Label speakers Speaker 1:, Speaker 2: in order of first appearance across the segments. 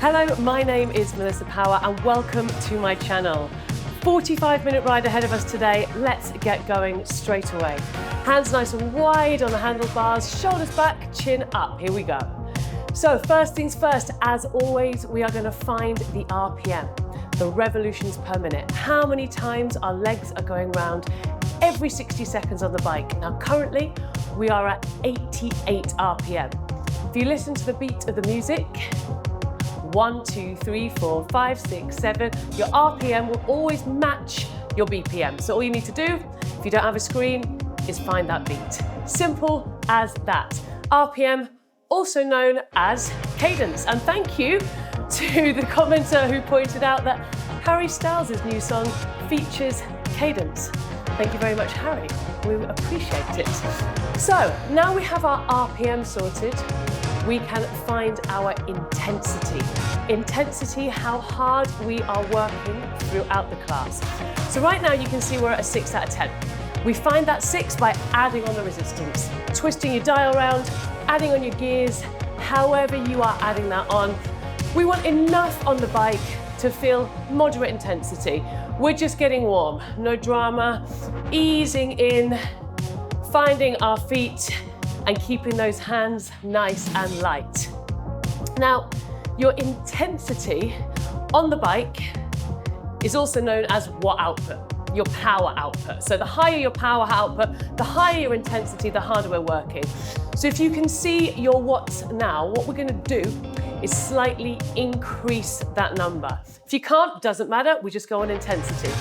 Speaker 1: Hello, my name is Melissa Power and welcome to my channel. 45-minute ride ahead of us today. Let's get going straight away. Hands nice and wide on the handlebars, shoulders back, chin up. Here we go. So first things first, as always, we are going to find the RPM, the revolutions per minute. How many times our legs are going round every 60 seconds on the bike. Now currently, we are at 88 RPM. If you listen to the beat of the music, 1, 2, 3, 4, 5, 6, 7. Your RPM will always match your BPM. So all you need to do, if you don't have a screen, is find that beat. Simple as that. RPM, also known as cadence. And thank you to the commenter who pointed out that Harry Styles' new song features cadence. Thank you very much, Harry. We appreciate it. So now we have our RPM sorted, we can find our intensity. Intensity, how hard we are working throughout the class. So right now you can see we're at a 6 out of 10. We find that 6 by adding on the resistance, twisting your dial around, adding on your gears, however you are adding that on. We want enough on the bike to feel moderate intensity. We're just getting warm, no drama, easing in, finding our feet, and keeping those hands nice and light. Now, your intensity on the bike is also known as watt output, your power output. So the higher your power output, the higher your intensity, the harder we're working. So if you can see your watts now, what we're gonna do is slightly increase that number. If you can't, doesn't matter, we just go on intensity.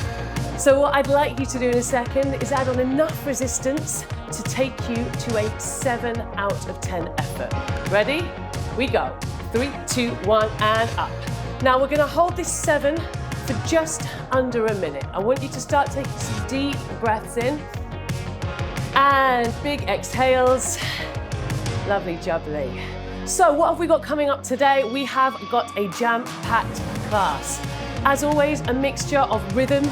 Speaker 1: So what I'd like you to do in a second is add on enough resistance to take you to a 7 out of 10 effort. Ready? We go. 3, 2, 1, and up. Now we're gonna hold this 7 for just under a minute. I want you to start taking some deep breaths in and big exhales. Lovely jubbly. So what have we got coming up today? We have got a jam-packed class. As always, a mixture of rhythm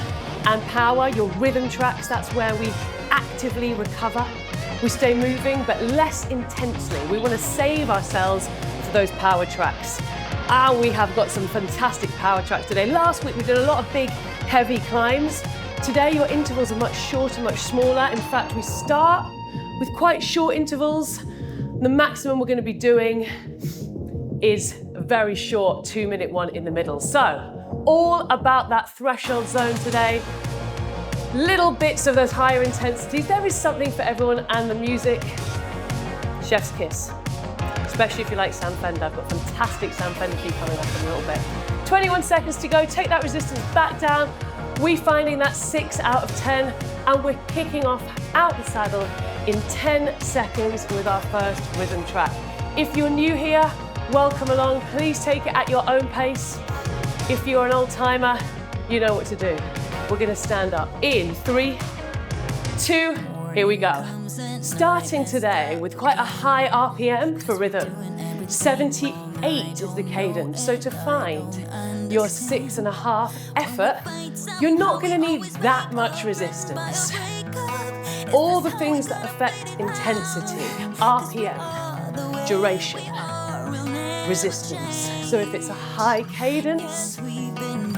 Speaker 1: and power, your rhythm tracks, that's where we actively recover. We stay moving, but less intensely. We want to save ourselves for those power tracks. And we have got some fantastic power tracks today. Last week we did a lot of big, heavy climbs. Today your intervals are much shorter, much smaller. In fact, we start with quite short intervals. The maximum we're going to be doing is a very short 2-minute one in the middle. So, all about that threshold zone today. Little bits of those higher intensities. There is something for everyone, and the music, chef's kiss. Especially if you like Sam Fender. I've got fantastic Sam Fender for you coming up in a little bit. 21 seconds to go. Take that resistance back down. We're finding that 6 out of 10, and we're kicking off out the saddle in 10 seconds with our first rhythm track. If you're new here, welcome along. Please take it at your own pace. If you're an old timer, you know what to do. We're gonna stand up in 3, 2, here we go. Starting today with quite a high RPM for rhythm. 78 is the cadence. So to find your 6.5 effort, you're not gonna need that much resistance. All the things that affect intensity, RPM, duration, resistance. So if it's a high cadence,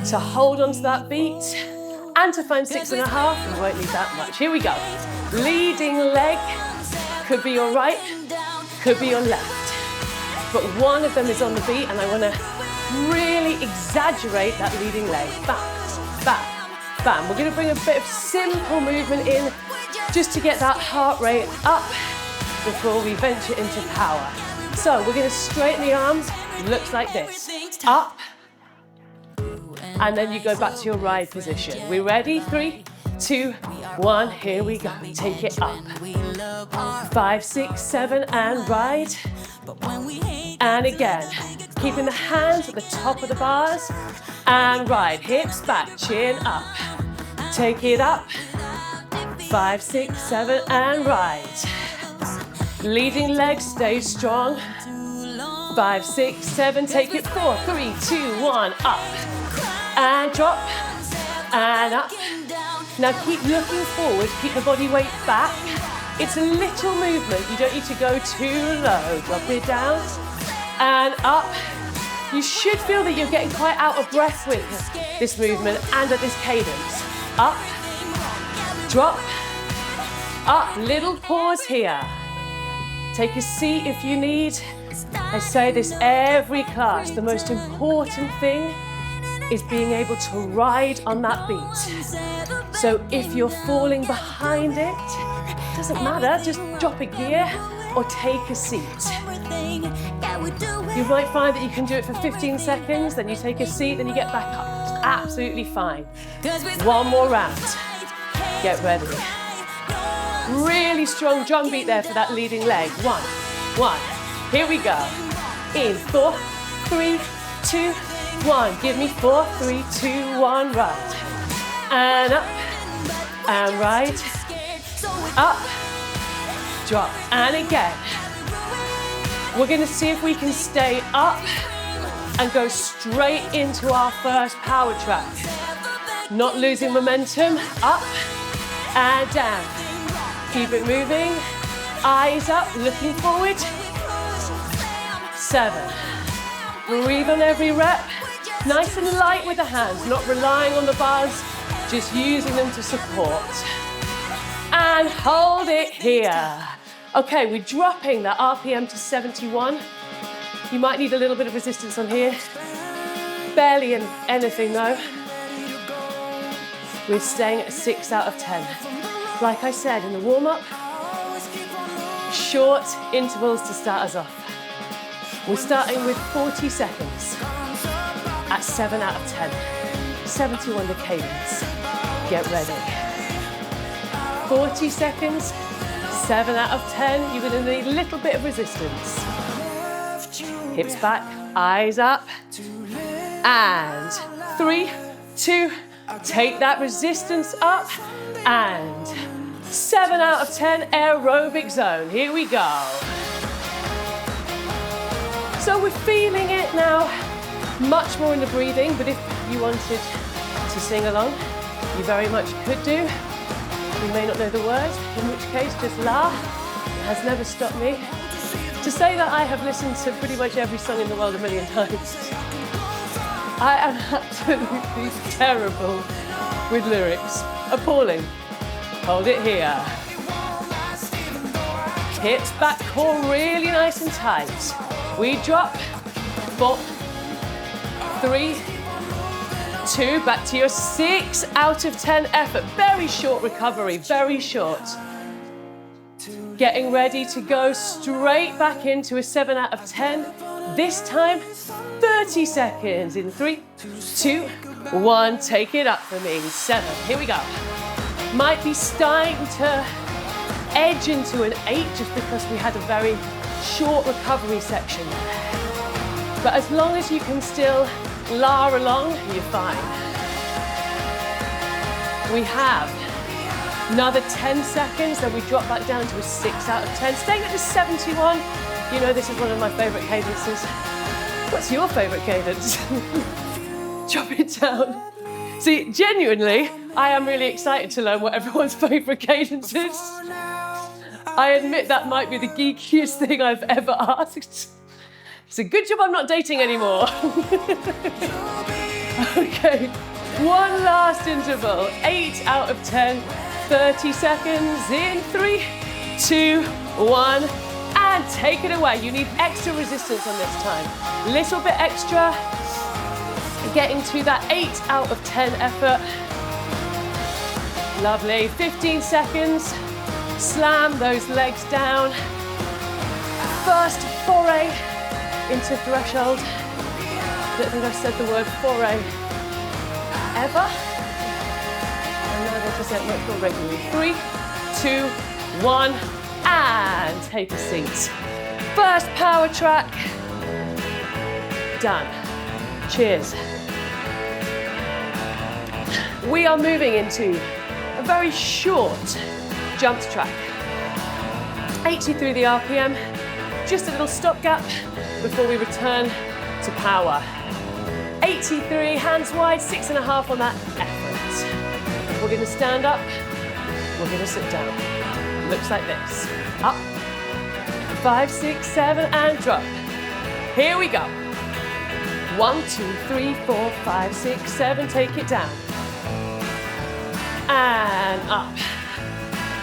Speaker 1: to hold on to that beat, and to find 6.5, we won't need that much. Here we go. Leading leg, could be your right, could be your left. But one of them is on the beat, and I wanna really exaggerate that leading leg. Bam, bam, bam. We're gonna bring a bit of simple movement in, just to get that heart rate up before we venture into power. So we're gonna straighten the arms, looks like this. Up, and then you go back to your ride position. We ready? 3, 2, 1, here we go. Take it up. 5, 6, 7, and ride. And again, keeping the hands at the top of the bars, and ride. Hips back, chin up. Take it up. 5, 6, 7, and ride. Leading leg, stay strong. 5, 6, 7, take it. 4, 3, 2, 1, up. And drop, and up. Now keep looking forward, keep the body weight back. It's a little movement, you don't need to go too low. Drop it down, and up, You should feel that you're getting quite out of breath with this movement and at this cadence. Up, drop, up, little pause here. Take a seat if you need. I say this every class, the most important thing is being able to ride on that beat. So if you're falling behind it, doesn't matter, just drop a gear or take a seat. You might find that you can do it for 15 seconds, then you take a seat, then you get back up. It's absolutely fine. One more round. Get ready. Really strong drum beat there for that leading leg. One. Here we go. In 4, 3, 2, 1. Give me 4, 3, 2, 1. Right. And up. And right. Up. Drop. And again. We're going to see if we can stay up and go straight into our first power track. Not losing momentum. Up and down. Keep it moving. Eyes up, looking forward. 7. Breathe on every rep. Nice and light with the hands, not relying on the bars, just using them to support. And hold it here. Okay, we're dropping that RPM to 71. You might need a little bit of resistance on here. Barely anything though. We're staying at 6 out of 10. Like I said in the warm-up, short intervals to start us off. We're starting with 40 seconds at 7 out of 10. 71 the cadence. Get ready. 40 seconds, 7 out of 10. You're going to need a little bit of resistance. Hips back, eyes up. And 3, 2, take that resistance up. And 7 out of 10, aerobic zone. Here we go. So we're feeling it now, much more in the breathing, but if you wanted to sing along, you very much could do. You may not know the words, in which case just laugh. It has never stopped me. To say that I have listened to pretty much every song in the world a million times. I am absolutely terrible with lyrics. Appalling. Hold it here. Hips back, core really nice and tight. We drop. 4, 3, 2, back to your 6 out of 10 effort. Very short recovery, very short. Getting ready to go straight back into a 7 out of 10. This time, 30 seconds in 3, 2, 1. Take it up for me. 7. Here we go. Might be starting to edge into an 8 just because we had a very short recovery section. But as long as you can still la along, you're fine. We have another 10 seconds, then we drop back down to a 6 out of 10. Staying at the 71, you know this is one of my favourite cadences. What's your favourite cadence? Drop it down. See, genuinely, I am really excited to learn what everyone's favourite cadence is. I admit that might be the geekiest thing I've ever asked. It's a good job I'm not dating anymore. Okay, one last interval. 8 out of 10, 30 seconds in 3, 2, 1, and take it away. You need extra resistance on this time. Little bit extra, getting to that 8 out of 10 effort. Lovely, 15 seconds. Slam those legs down. First foray into threshold. I don't think I've said the word foray ever. And now I just said let's go regularly. 3, 2, 1, and take a seat. First power track. Done. Cheers. We are moving into a very short jumps track. 83 the RPM, just a little stopgap before we return to power. 83, hands wide, 6.5 on that effort. We're going to stand up, we're going to sit down. Looks like this. Up, 5, 6, 7, and drop. Here we go. 1, 2, 3, 4, 5, 6, 7, take it down. And up.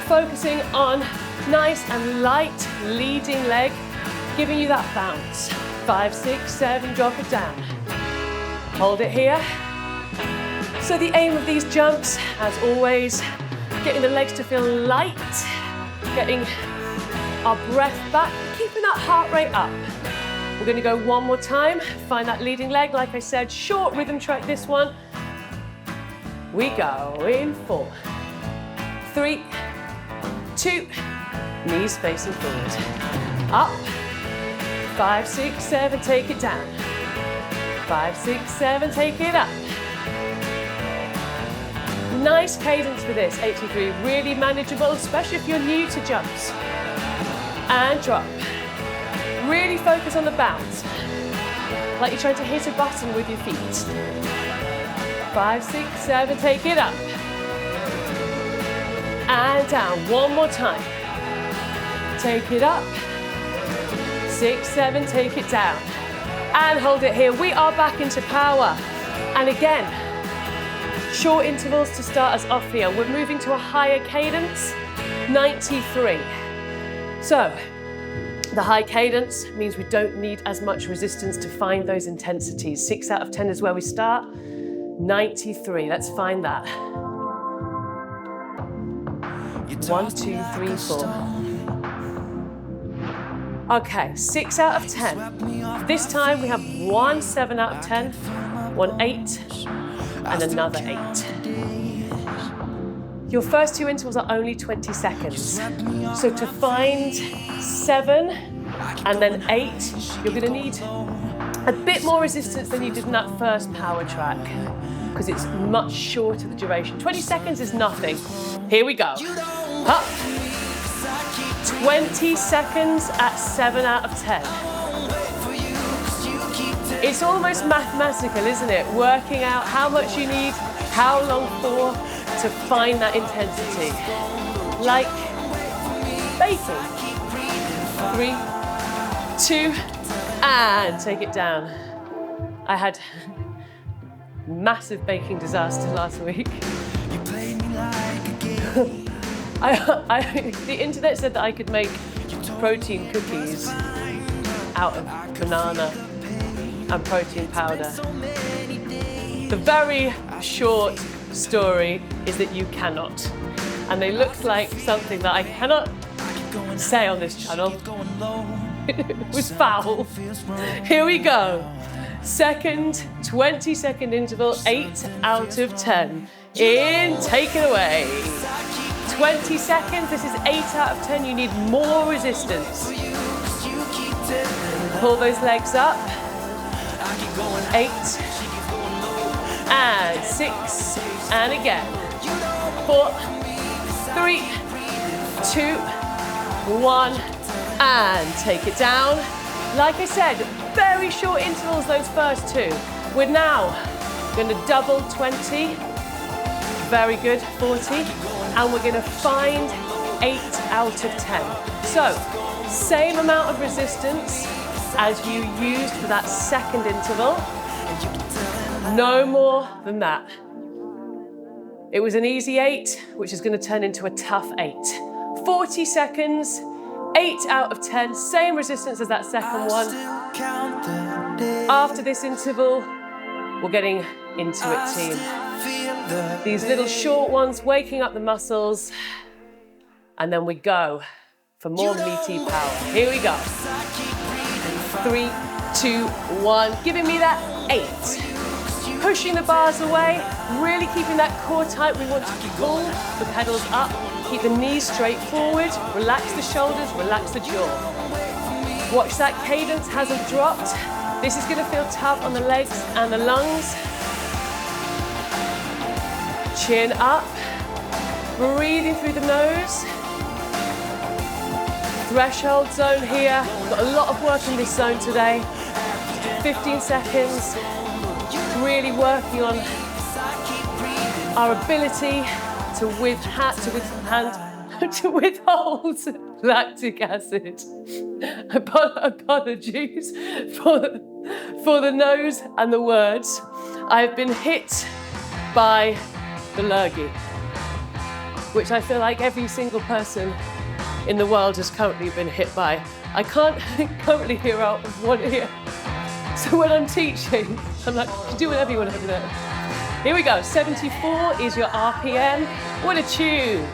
Speaker 1: Focusing on nice and light leading leg, giving you that bounce. 5, 6, 7, drop it down. Hold it here. So the aim of these jumps, as always, getting the legs to feel light, getting our breath back, keeping that heart rate up. We're going to go one more time. Find that leading leg. Like I said, short rhythm track this one. We go in 4, 3, 2, knees facing forward. Up. 5, 6, 7, take it down. 5, 6, 7, take it up. Nice cadence for this, 83, really manageable, especially if you're new to jumps. And drop. Really focus on the bounce, like you're trying to hit a button with your feet. 5, 6, 7, take it up. And down, one more time. Take it up. 6, 7, take it down. And hold it here. We are back into power. And again, short intervals to start us off here. We're moving to a higher cadence, 93. So, the high cadence means we don't need as much resistance to find those intensities. 6 out of 10 is where we start. 93, let's find that. 1, 2, 3, 4. Okay, 6 out of 10. This time we have 1 7 out of 10, 1 8, and another 8. Your first 2 intervals are only 20 seconds. So to find 7 and then 8, you're going to need a bit more resistance than you did in that first power track, because it's much shorter the duration. 20 seconds is nothing. Here we go. Up. 20 seconds at 7 out of 10. It's almost mathematical, isn't it? Working out how much you need, how long for, to find that intensity. Like baking. 3, 2, and take it down. I had massive baking disaster last week. The internet said that I could make protein cookies out of banana and protein powder. The very short story is that you cannot. And they looked like something that I cannot say on this channel. It was foul. Here we go. Second 20-second interval, 8 out of 10. In, take it away. 20 seconds, this is 8 out of 10. You need more resistance. Pull those legs up. 8, and 6, and again. 4, 3, 2, 1, and take it down. Like I said, very short intervals, those first 2. We're now going to double 20. Very good, 40. And we're going to find 8 out of 10. So, same amount of resistance as you used for that second interval. No more than that. It was an easy 8, which is going to turn into a tough 8. 40 seconds, 8 out of 10, same resistance as that second one. After this interval, we're getting into it, team. These little short ones, waking up the muscles, and then we go for more meaty power. Here we go. 3, 2, 1. Giving me that 8. Pushing the bars away, really keeping that core tight. We want to pull the pedals up, keep the knees straight forward, relax the shoulders, relax the jaw. Watch that cadence hasn't dropped. This is going to feel tough on the legs and the lungs. Chin up, breathing through the nose. Threshold zone here. We've got a lot of work in this zone today. 15 seconds, really working on our ability to withhold lactic acid. Apologies for For the nose and the words, I've been hit by the lurgy, which I feel like every single person in the world has currently been hit by. I can't currently hear out of one ear. So when I'm teaching, I'm like, you do whatever you want over there. Here we go, 74 is your RPM. What a tune.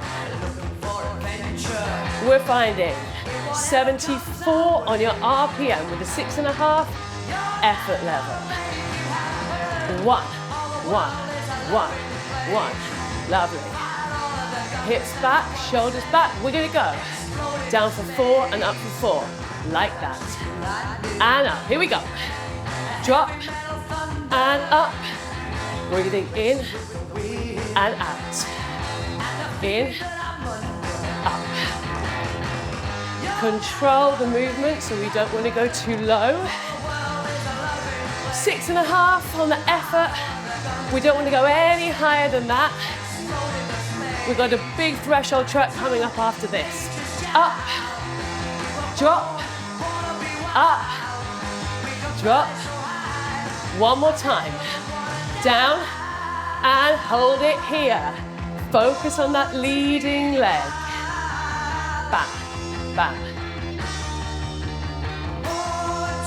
Speaker 1: We're finding 74 on your RPM with a 6.5 effort level. 1, 1, 1, 1. Lovely. Hips back, shoulders back. We're gonna go down for 4 and up for 4, like that. And up, here we go. Drop and up. Breathing in and out. In, up. Control the movement so we don't want to go too low. 6.5 on the effort. We don't want to go any higher than that. We've got a big threshold track coming up after this. Up, drop, up, drop. One more time. Down and hold it here. Focus on that leading leg. Back, back.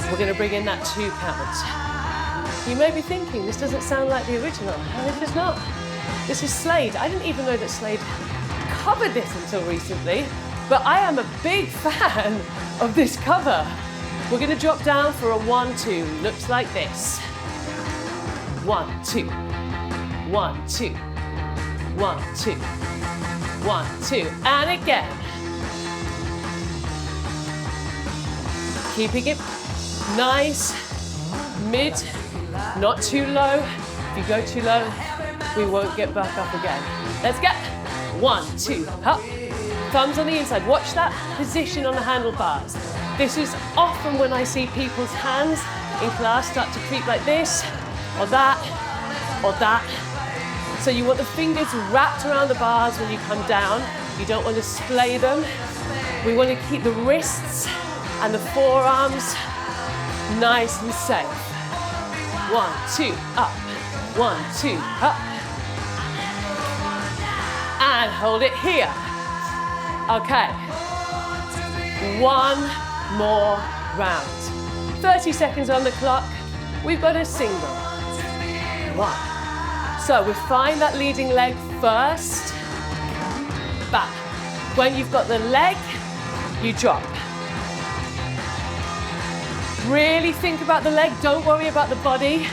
Speaker 1: We're going to bring in that 2 count. You may be thinking, this doesn't sound like the original. No, it is not. This is Slade. I didn't even know that Slade covered this until recently, but I am a big fan of this cover. We're going to drop down for a 1-2. Looks like this. 1, 2, 1, 2, 1, 2, 1, 2, and again. Keeping it nice, mid, not too low. If you go too low, we won't get back up again. Let's get 1, 2, up. Thumbs on the inside. Watch that position on the handlebars. This is often when I see people's hands in class start to creep like this, or that, or that. So you want the fingers wrapped around the bars when you come down. You don't want to splay them. We want to keep the wrists and the forearms nice and safe. 1, 2, up. 1, 2, up. And hold it here. Okay. 1 more round. 30 seconds on the clock. We've got a single. 1. So we find that leading leg first. Back. When you've got the leg, you drop. Really think about the leg. Don't worry about the body.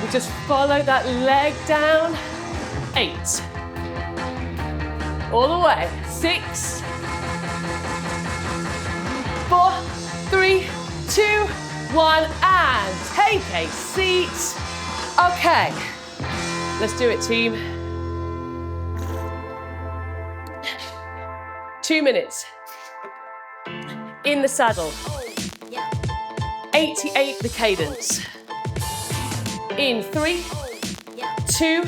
Speaker 1: We just follow that leg down. 8. All the way. 6. 4, 3, 2, 1, and take a seat. Okay, let's do it, team. 2 minutes. In the saddle. 88 the cadence. In 3, 2,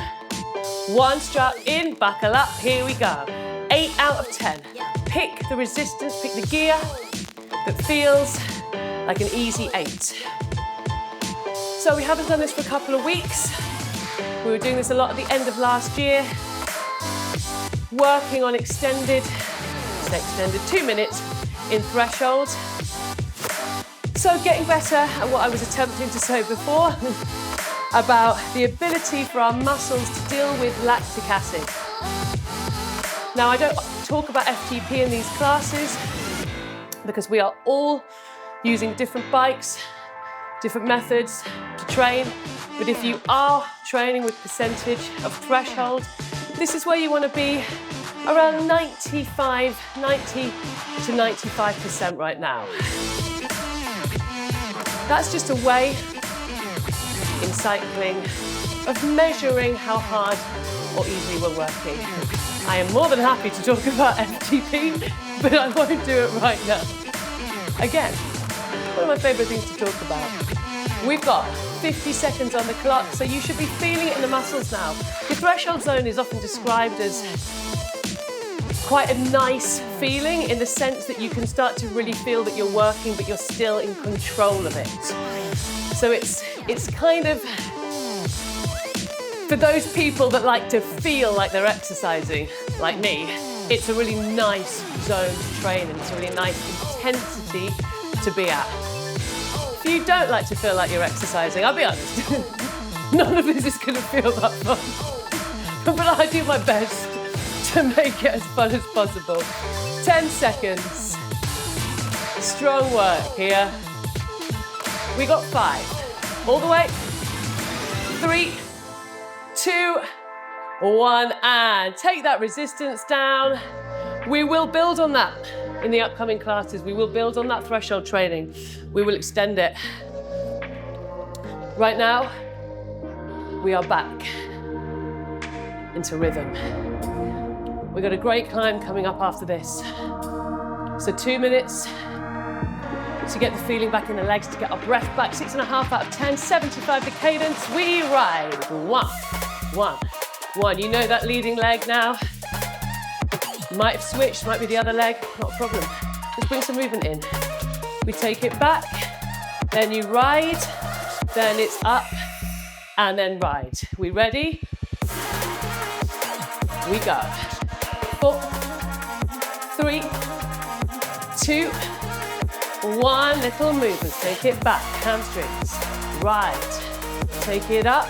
Speaker 1: 1, strap in, buckle up, here we go. 8 out of 10. Pick the resistance, pick the gear that feels like an easy 8. So we haven't done this for a couple of weeks. We were doing this a lot at the end of last year. Working on extended 2 minutes in threshold. So getting better at what I was attempting to say before about the ability for our muscles to deal with lactic acid. Now, I don't talk about FTP in these classes because we are all using different bikes, different methods to train. But if you are training with percentage of threshold, this is where you want to be around 90 to 95% right now. That's just a way in cycling of measuring how hard or easy we're working. I am more than happy to talk about FTP, but I won't do it right now. Again, one of my favorite things to talk about. We've got 50 seconds on the clock, so you should be feeling it in the muscles now. The threshold zone is often described as quite a nice feeling in the sense that you can start to really feel that you're working, but you're still in control of it. So it's kind of, for those people that like to feel like they're exercising, like me, it's a really nice zone to train and it's a really nice intensity to be at. If you don't like to feel like you're exercising, I'll be honest, none of this is going to feel that fun. But I do my best to make it as fun as possible. 10 seconds. Strong work here. We got 5. All the way. 3, 2, 1, and take that resistance down. We will build on that in the upcoming classes. We will build on that threshold training. We will extend it. Right now, we are back into rhythm. We've got a great climb coming up after this. So 2 minutes to get the feeling back in the legs, to get our breath back. 6.5 out of 10, 75 the cadence. We ride. 1, 1, 1. You know that leading leg now. Might have switched, might be the other leg, not a problem. Just bring some movement in. We take it back, then you ride, then it's up, and then ride. We ready? We go. 4, 3, 2, 1. Little movements. Take it back. Hamstrings. Ride. Take it up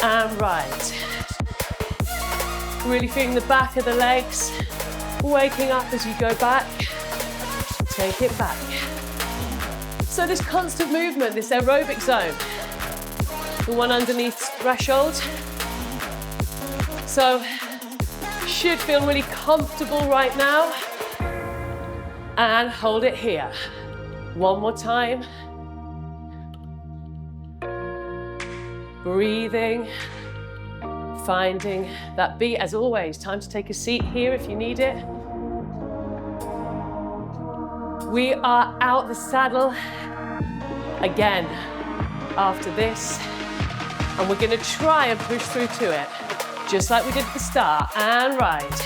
Speaker 1: and ride. Really feeling the back of the legs. Waking up as you go back. Take it back. So this constant movement, this aerobic zone, the one underneath threshold. So should feel really comfortable right now. And hold it here. One more time. Breathing, finding that beat. As always, time to take a seat here if you need it. We are out the saddle again after this. And we're gonna try and push through to it, just like we did at the start. And ride,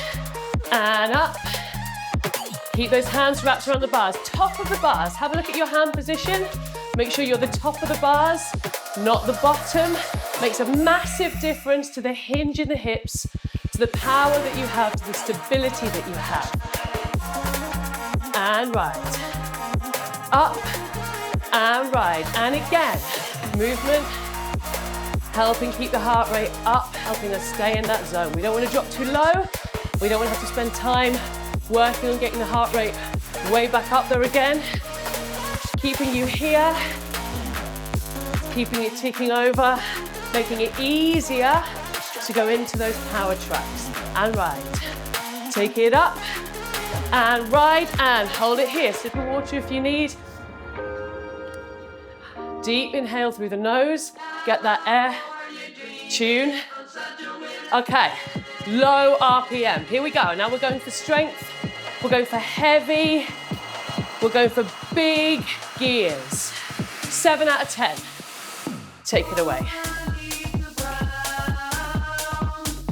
Speaker 1: and up. Keep those hands wrapped around the bars. Top of the bars, have a look at your hand position. Make sure you're the top of the bars, not the bottom. Makes a massive difference to the hinge in the hips, to the power that you have, to the stability that you have. And ride. Up and ride. And again, movement, helping keep the heart rate up, helping us stay in that zone. We don't want to drop too low. We don't want to have to spend time working on getting the heart rate way back up there again. Keeping you here, keeping it ticking over, making it easier to go into those power tracks. And ride. Take it up and ride and hold it here. Sip of water if you need. Deep inhale through the nose. Get that air. Tune. Okay, low RPM. Here we go. Now we're going for strength. We're going for heavy. We're going for big gears. 7 out of 10. Take it away.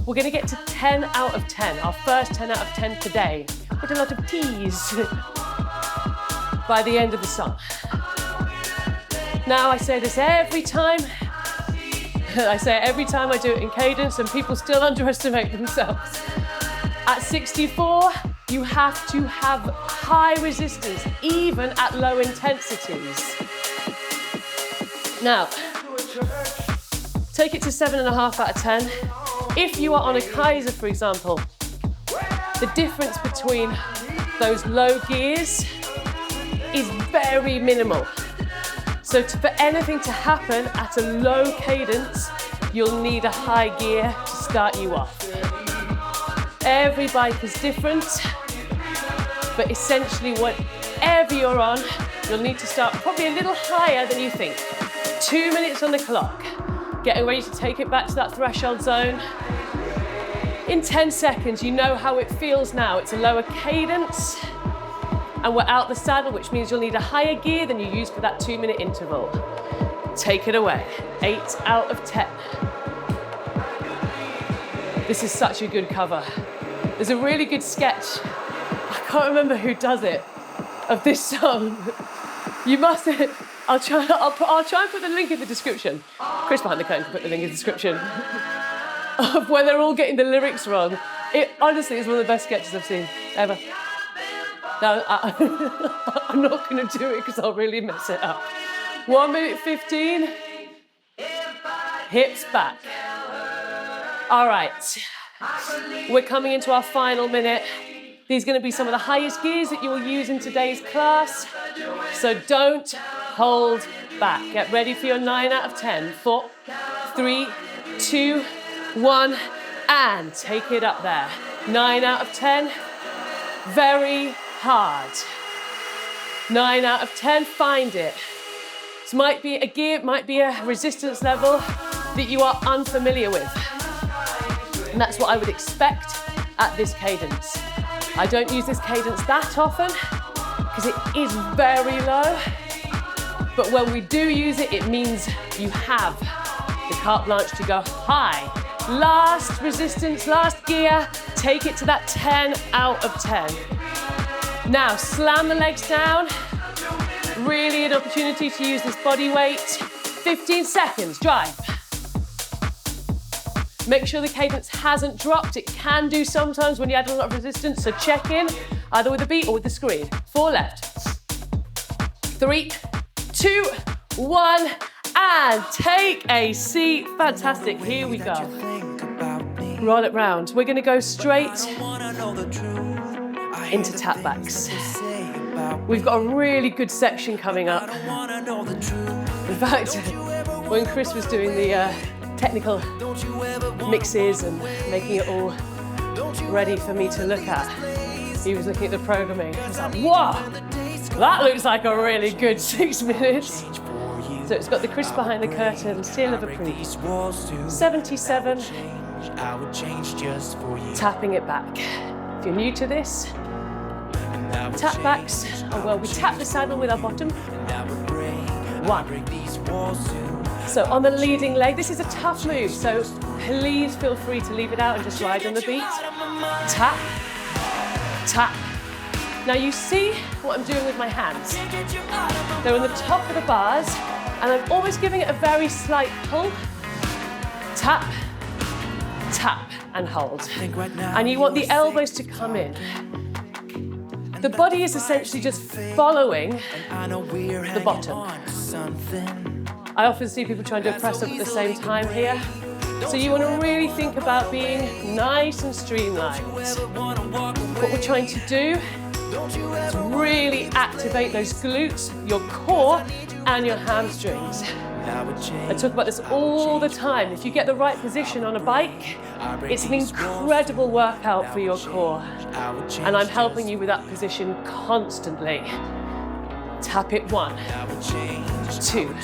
Speaker 1: We're going to get to 10 out of 10, our first 10 out of 10 today, with a lot of T's by the end of the song. Now, I say this every time. I say it every time I do it in cadence, and people still underestimate themselves. At 64, you have to have high resistance, even at low intensities. Now, take it to 7.5 out of 10. If you are on a Kaiser, for example, the difference between those low gears is very minimal. So for anything to happen at a low cadence, you'll need a high gear to start you off. Every bike is different, but essentially whatever you're on, you'll need to start probably a little higher than you think. 2 minutes on the clock, getting ready to take it back to that threshold zone. In 10 seconds, you know how it feels now. It's a lower cadence, and we're out the saddle, which means you'll need a higher gear than you use for that 2-minute interval. Take it away. 8 out of 10. This is such a good cover. There's a really good sketch, I can't remember who does it, of this song. You must, I'll try and put the link in the description. Chris behind the curtain can put the link in the description. Of when they're all getting the lyrics wrong. It honestly is one of the best sketches I've seen, ever. No, I'm not going to do it because I'll really mess it up. 1 minute 15. Hips back. All right. We're coming into our final minute. These are going to be some of the highest gears that you will use in today's class. So don't hold back. Get ready for your 9 out of 10. 4, 3, 2, 1, and take it up there. 9 out of 10. Very hard. 9 out of 10, find it. This might be a gear, might be a resistance level that you are unfamiliar with. And that's what I would expect at this cadence. I don't use this cadence that often because it is very low. But when we do use it, it means you have the carte blanche to go high. Last resistance, last gear, take it to that 10 out of 10. Now, slam the legs down. Really an opportunity to use this body weight. 15 seconds, drive. Make sure the cadence hasn't dropped. It can do sometimes when you add a lot of resistance, so check in, either with the beat or with the screen. 4 left. 3, 2, 1, and take a seat. Fantastic, here we go. Roll it round. We're gonna go straight into tap backs. We've got a really good section coming up. In fact, when Chris was doing the technical mixes and making it all ready for me to look at, he was looking at the programming. I was like, whoa, that looks like a really good 6 minutes. So it's got the Chris behind the curtain, seal of approval. 77, tapping it back. If you're new to this, tap backs, well, we tap the saddle with our bottom. 1. So on the leading leg, this is a tough move, so please feel free to leave it out and just ride on the beat. Tap, tap. Now you see what I'm doing with my hands. They're on the top of the bars, and I'm always giving it a very slight pull. Tap, tap, and hold. And you want the elbows to come in. The body is essentially just following the bottom. I often see people trying to do a press up at the same time here. So you want to really think about being nice and streamlined. What we're trying to do is really activate those glutes, your core, and your hamstrings. I talk about this all the time. If you get the right position on a bike, it's an incredible workout for your core. And I'm helping you with that position constantly. Tap it 1, 2,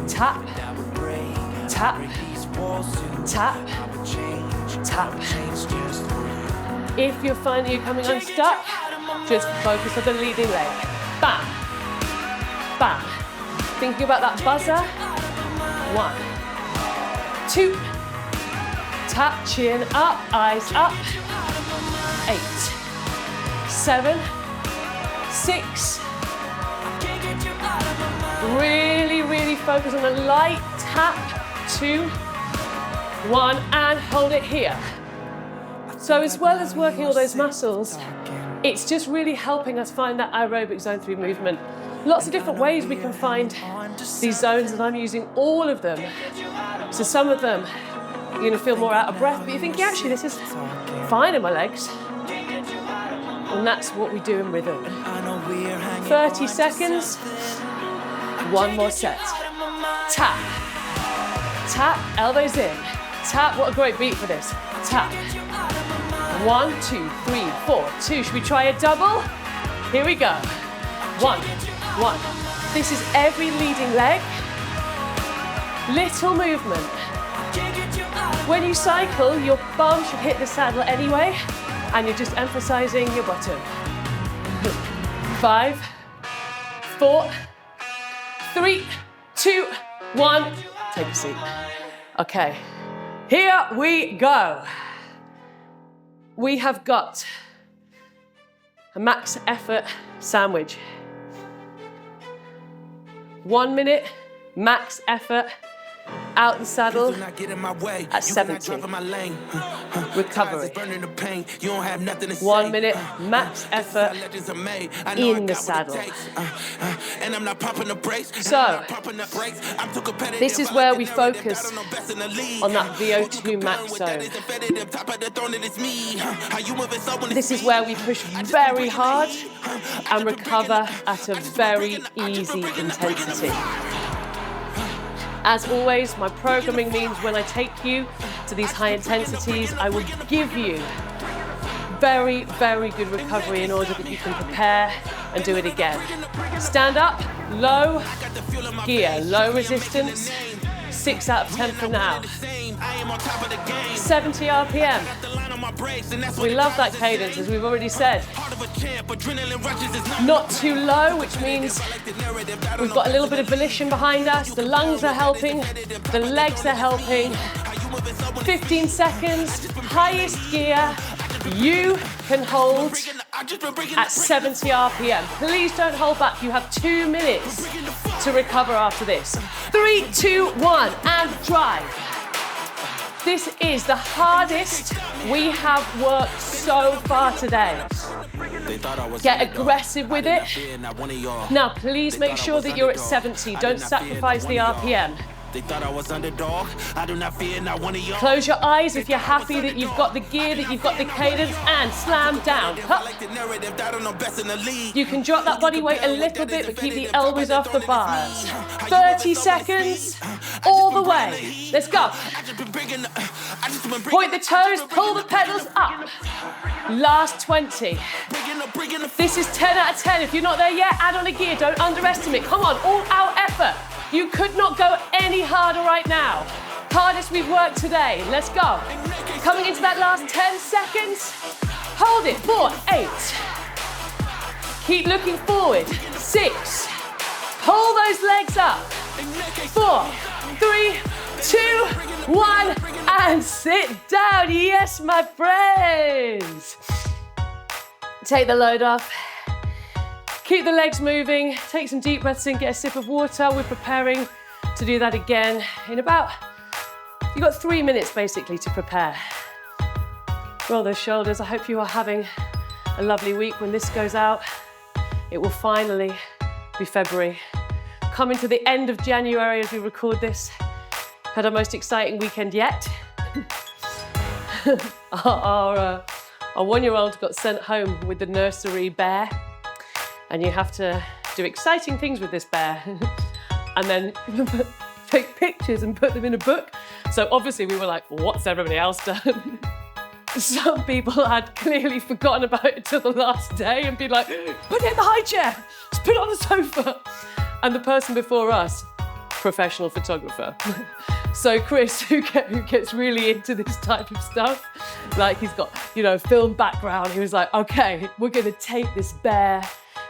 Speaker 1: tap, tap, tap, tap. If you're finding you're coming unstuck, just focus on the leading leg. Bam, bam. Thinking about that buzzer. 1, 2, tap, chin up, eyes up. 8, 7, 6. Really, really focus on the light tap. 2, 1, and hold it here. So as well as working all those muscles, it's just really helping us find that aerobic zone 3 movement. Lots of different ways we can find these zones, and I'm using all of them. So some of them, you're going to feel more out of breath, but you're thinking, actually, this is fine in my legs. And that's what we do in rhythm. 30 seconds, 1 more set. Tap, tap, elbows in. Tap, what a great beat for this. Tap. 1, 2, 3, 4, 2. Should we try a double? Here we go. 1, 1. This is every leading leg. Little movement. When you cycle, your bum should hit the saddle anyway, and you're just emphasizing your bottom. 5, 4, 3, 2, 1. Take a seat. Okay, here we go. we have got a max effort sandwich. 1 minute, max effort, out the saddle at 70. Recovery. 1 minute, max effort in the saddle. So, this is where we focus on that VO2 max zone. This is where we push very hard and recover at a very easy intensity. As always, my programming means when I take you to these high intensities, I will give you very, very good recovery in order that you can prepare and do it again. Stand up, low gear, low resistance, 6 out of 10 for now. 70 RPM. We love that cadence, as we've already said. Not too low, which means we've got a little bit of volition behind us. The lungs are helping, the legs are helping. 15 seconds, highest gear. You can hold at 70 RPM. Please don't hold back. You have 2 minutes to recover after this. 3, 2, 1, and drive. This is the hardest we have worked so far today. Get aggressive with it. Now, please make sure that you're at 70. Don't sacrifice the RPM. Close your eyes if you're happy that you've got the gear, that you've got the cadence, and slam down. Up. You can drop that body weight a little bit, but keep the elbows off the bars. 30 seconds, all the way. Let's go. Point the toes, pull the pedals up. Last 20. This is 10 out of 10. If you're not there yet, add on a gear. Don't underestimate. Come on, all out effort. You could not go any harder right now. Hardest we've worked today. Let's go. Coming into that last 10 seconds. Hold it. 4, 8. Keep looking forward. 6. Pull those legs up. 4, 3, 2, 1, and sit down. Yes, my friends. Take the load off. Keep the legs moving. Take some deep breaths in, get a sip of water. We're preparing to do that again in about, you've got 3 minutes basically to prepare. Roll those shoulders. I hope you are having a lovely week. When this goes out, it will finally be February. Coming to the end of January as we record this. Had our most exciting weekend yet. Our 1-year-old got sent home with the nursery bear. And you have to do exciting things with this bear and then take pictures and put them in a book. So obviously we were like, what's everybody else done? Some people had clearly forgotten about it till the last day and been like, put it in the high chair, just put it on the sofa. And the person before us, professional photographer. So Chris, who gets really into this type of stuff, like he's got, film background, he was like, okay, we're gonna take this bear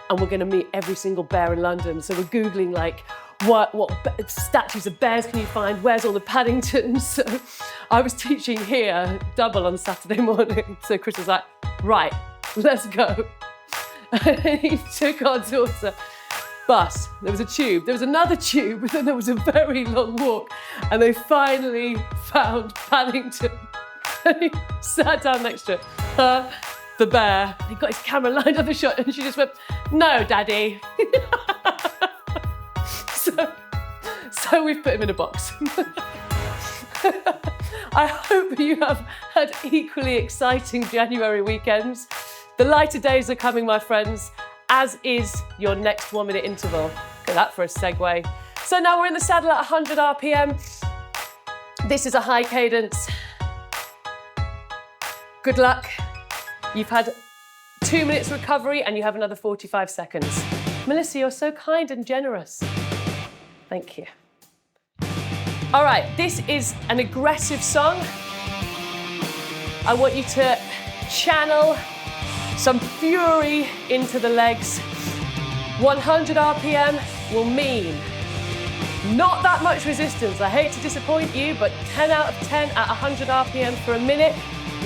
Speaker 1: and we're going to meet every single bear in London. So we're Googling like, what statues of bears can you find? Where's all the Paddingtons? So I was teaching here double on Saturday morning. So Chris was like, right, let's go. And he took our daughter. Bus, there was a tube, there was another tube, and then there was a very long walk. And they finally found Paddington. And he sat down next to her. The bear, he got his camera lined on the shot and she just went, no, Daddy. so we've put him in a box. I hope you have had equally exciting January weekends. The lighter days are coming, my friends, as is your next 1 minute interval. Look at that for a segue. So now we're in the saddle at 100 RPM. This is a high cadence. Good luck. You've had 2 minutes recovery and you have another 45 seconds. Melissa, you're so kind and generous. Thank you. All right, this is an aggressive song. I want you to channel some fury into the legs. 100 RPM will mean not that much resistance. I hate to disappoint you, but 10 out of 10 at 100 RPM for a minute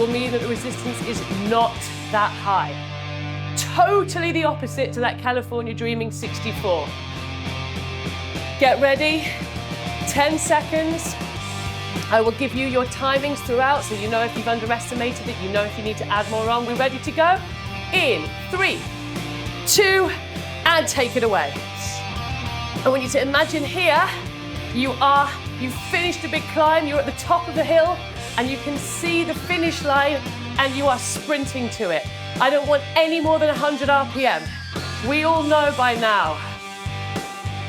Speaker 1: will mean that the resistance is not that high. Totally the opposite to that California Dreaming 64. Get ready, 10 seconds. I will give you your timings throughout so you know if you've underestimated it, you know if you need to add more on. We're ready to go? In 3, 2, and take it away. I want you to imagine here, you've finished a big climb, you're at the top of the hill, and you can see the finish line, and you are sprinting to it. I don't want any more than 100 RPM. We all know by now,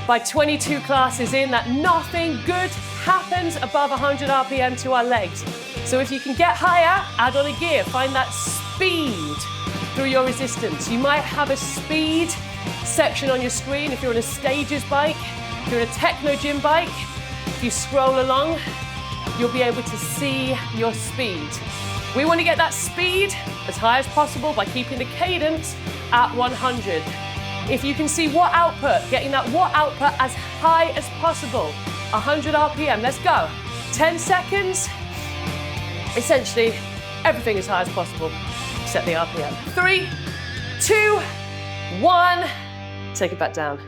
Speaker 1: by 22 classes in, that nothing good happens above 100 RPM to our legs. So if you can get higher, add on a gear, find that speed through your resistance. You might have a speed section on your screen if you're on a Stages bike, if you're on a techno gym bike. If you scroll along, you'll be able to see your speed. We want to get that speed as high as possible by keeping the cadence at 100. If you can see watt output, getting that watt output as high as possible, 100 RPM, let's go. 10 seconds, essentially everything as high as possible, except the RPM. 3, 2, 1, take it back down.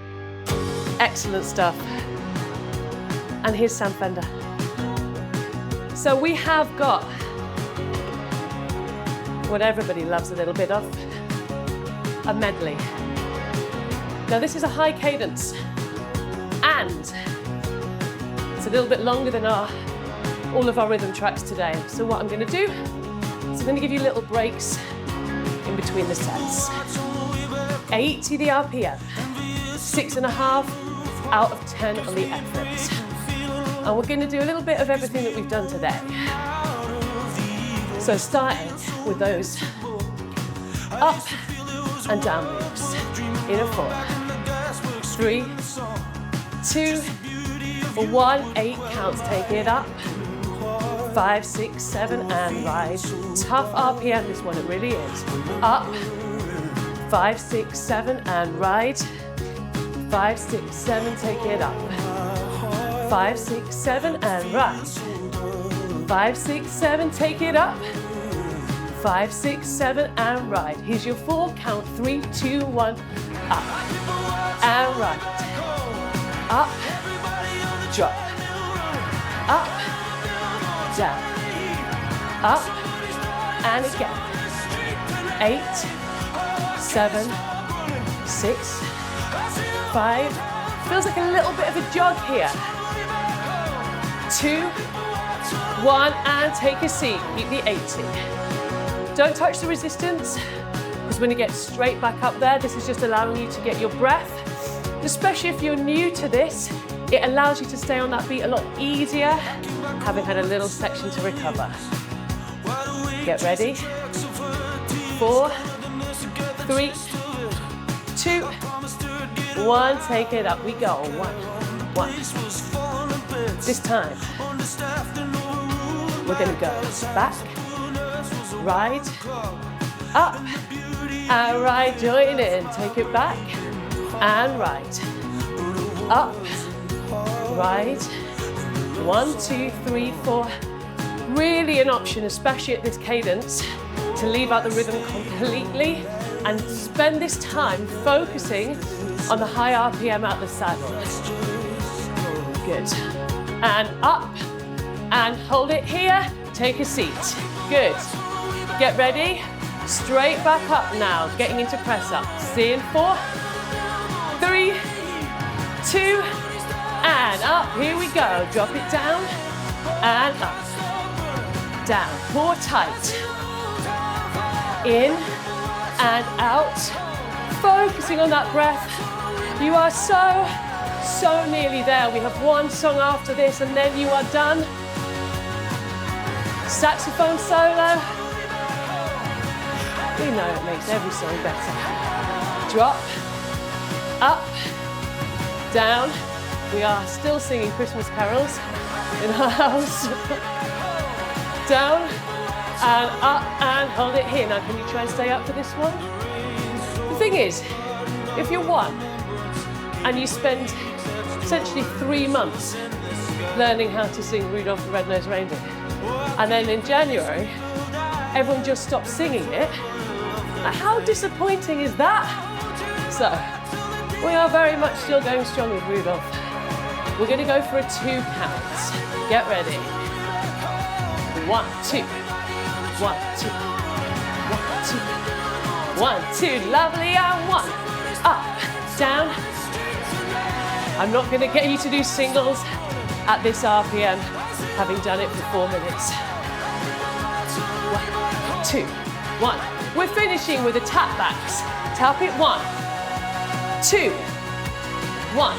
Speaker 1: Excellent stuff. And here's Sam Fender. So we have got what everybody loves a little bit of, a medley. Now this is a high cadence, and it's a little bit longer than all of our rhythm tracks today. So what I'm going to do is I'm going to give you little breaks in between the sets. 80 the RPM, 6.5 out of 10 on the effort. And we're going to do a little bit of everything that we've done today. So starting with those up and down moves in a 4, 3, 2, 1, 8 counts, take it up, 5, 6, 7, and rise. Tough RPM, this one, it really is. Up, 5, 6, 7, and ride. 5, 6, 7, take it up. 5, 6, 7, and ride. 5, 6, 7, take it up. 5, 6, 7, and ride. Here's your 4 count, 3, 2, 1, up, and ride. Up, drop, up, down, up, and again. 8, 7, 6, 5. Feels like a little bit of a jog here. 2, 1, and take a seat. Keep the 80. Don't touch the resistance, because when you get straight back up there, this is just allowing you to get your breath. Especially if you're new to this, it allows you to stay on that beat a lot easier, having had a little section to recover. Get ready. 4, 3, 2, 1, take it up. We go. 1, 1. This time, we're going to go back, ride, up, and ride, join in. Take it back, and ride, up, ride. 1, 2, 3, 4. Really an option, especially at this cadence, to leave out the rhythm completely and spend this time focusing on the high RPM out the saddle. Good. And up, and hold it here, take a seat. Good. Get ready, straight back up now, getting into press up. See in 4, 3, 2, and up, here we go. Drop it down, and up, down, core tight. In, and out, focusing on that breath. You are so nearly there. We have one song after this and then you are done. Saxophone solo. We know it makes every song better. Drop, up, down. We are still singing Christmas carols in our house. Down, and up, and hold it here. Now, can you try and stay up for this one? The thing is, if you're one, and you spend essentially 3 months learning how to sing Rudolph the Red-Nosed Reindeer, and then in January, everyone just stopped singing it. How disappointing is that? So, we are very much still going strong with Rudolph. We're going to go for a 2 count. Get ready. 1, 2. 1, 2. 1, 2. 1, 2. Lovely. And 1. Up, down. I'm not going to get you to do singles at this RPM, having done it for 4 minutes. 1, 2, 1. We're finishing with the tap backs. Tap it 1, 2, 1,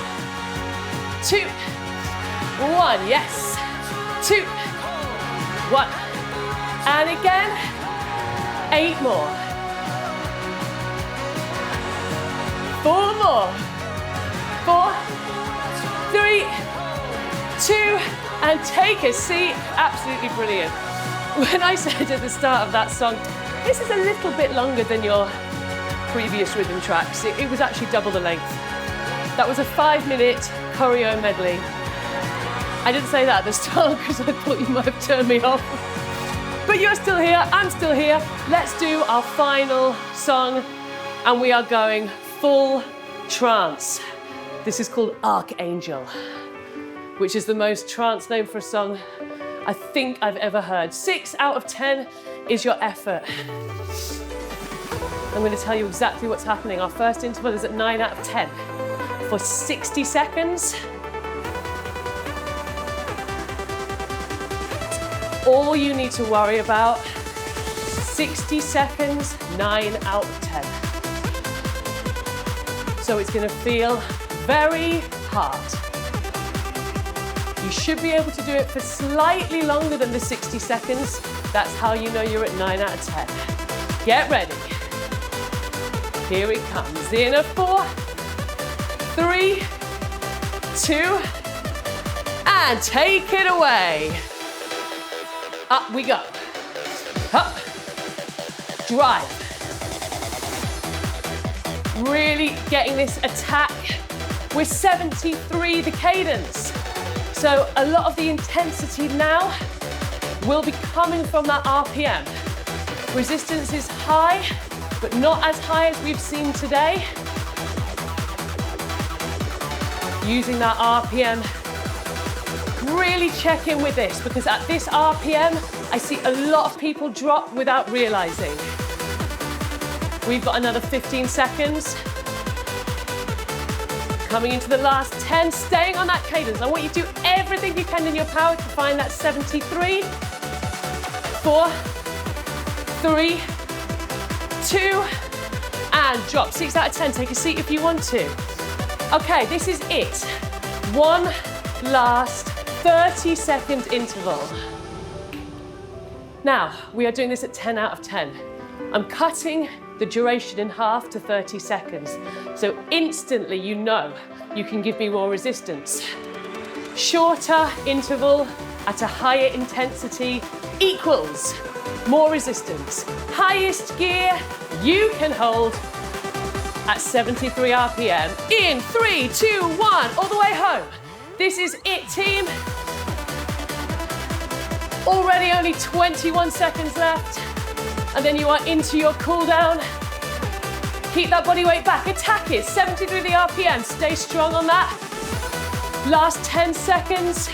Speaker 1: 2, 1. Yes. 2, 1. And again. 8 more. 4 more. 4, 3, 2, and take a seat. Absolutely brilliant. When I said at the start of that song, this is a little bit longer than your previous rhythm tracks, it was actually double the length. That was a 5-minute choreo medley. I didn't say that at the start because I thought you might have turned me off. But you're still here, I'm still here. Let's do our final song, and we are going full trance. This is called Archangel, which is the most trance name for a song I think I've ever heard. 6 out of 10 is your effort. I'm going to tell you exactly what's happening. Our first interval is at 9 out of 10 for 60 seconds. All you need to worry about, 60 seconds, 9 out of 10. So it's going to feel very hard. You should be able to do it for slightly longer than the 60 seconds. That's how you know you're at 9 out of 10. Get ready. Here it comes. In a 4, 3, 2, and take it away. Up we go. Up. Drive. Really getting this attack. We're 73 the cadence. So a lot of the intensity now will be coming from that RPM. Resistance is high, but not as high as we've seen today. Using that RPM, really check in with this, because at this RPM, I see a lot of people drop without realizing. We've got another 15 seconds. Coming into the last 10, staying on that cadence. I want you to do everything you can in your power to find that 73, 4, 3, 2, and drop. 6 out of 10, take a seat if you want to. Okay, this is it. One last 30-second interval. Now, we are doing this at 10 out of 10. I'm cutting the duration in half to 30 seconds. So instantly you know you can give me more resistance. Shorter interval at a higher intensity equals more resistance. Highest gear you can hold at 73 RPM. In 3, 2, 1, all the way home. This is it, team. Already only 21 seconds left. And then you are into your cool down. Keep that body weight back. Attack it, 73 the RPM. Stay strong on that. Last 10 seconds.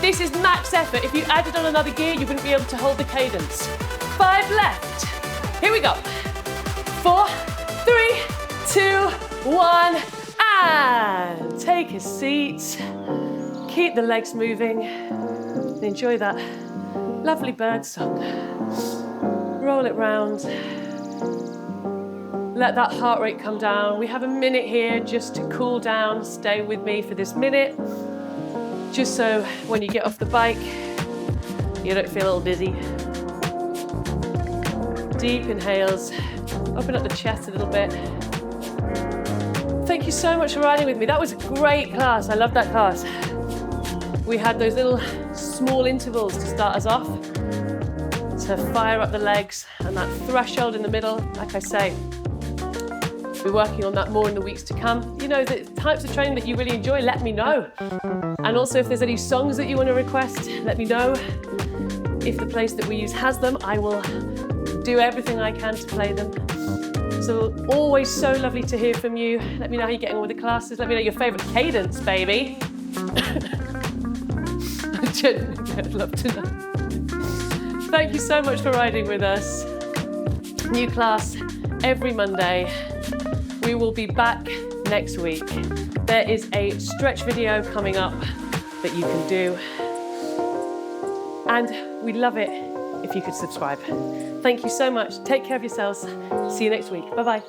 Speaker 1: This is max effort. If you added on another gear, you wouldn't be able to hold the cadence. 5 left. Here we go. 4, 3, 2, 1, and take a seat. Keep the legs moving. Enjoy that lovely bird song. Roll it round. Let that heart rate come down. We have a minute here just to cool down. Stay with me for this minute. Just so when you get off the bike, you don't feel all dizzy. Deep inhales. Open up the chest a little bit. Thank you so much for riding with me. That was a great class. I love that class. We had those little small intervals to start us off, to fire up the legs, and that threshold in the middle. Like I say, we'll be working on that more in the weeks to come. You know, the types of training that you really enjoy, let me know. And also if there's any songs that you want to request, let me know. If the place that we use has them, I will do everything I can to play them. So always so lovely to hear from you. Let me know how you're getting on with the classes. Let me know your favourite cadence, baby. I'd love to know. Thank you so much for riding with us. New class every Monday. We will be back next week. There is a stretch video coming up that you can do. And we'd love it if you could subscribe. Thank you so much. Take care of yourselves. See you next week. Bye-bye.